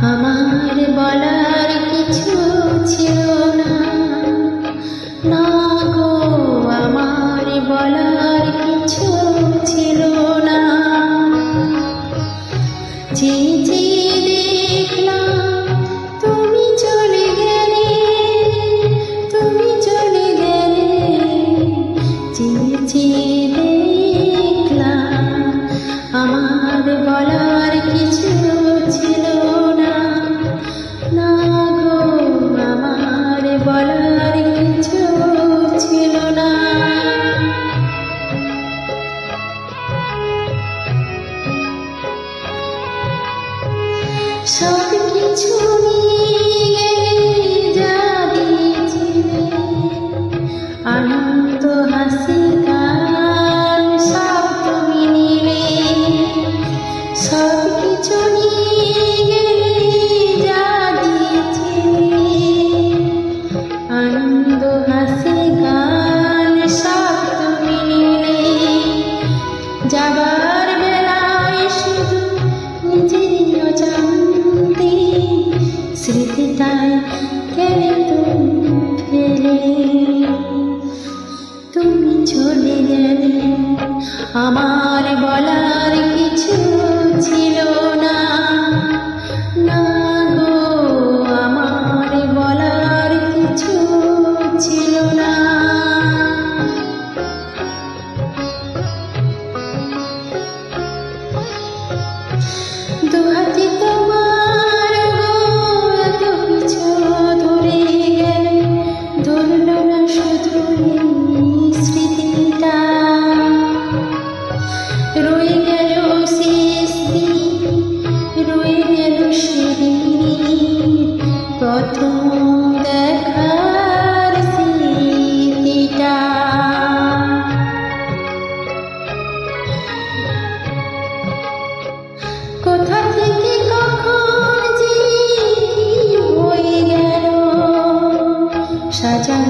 আমার বলার কিছু ছিল না, না গো আমার বলার কিছু ছিল না। যে যে দেখলাম তুমি চলে গেলে, তুমি চলে গেলে, যে যে দেখলাম আমার বলার কিছু ছিল না, না গো আমার বলার কিছু ছিল না। সব কিছু নিয়ে যা দিয়েছিলে, আনন্দ হাসি গান সব তুমি নিলে। সব কিছু নিয়ে যা দিয়েছিলে, আনন্দ হাসি গান সব তুমি নিলে। যাবার বেলায় শুধু নিজেরই অজান্তে স্মৃতিটায় কেড়ে তুমি ফেলে। তুমি চলে গেলে আমার বলার কিছু ছিল না, না গো আমার বলার কিছু ছিল না। দুহাতে তোমার এত কিছু ধরে গেলে, ধরল না শুধু স্মৃতিটা। রয়ে গেল শেষ দিন, রয়ে গেল সেদিন প্রথম দেখার স্মৃতিটা। কোথা থেকে কখন যে হয়ে গেল সাজানো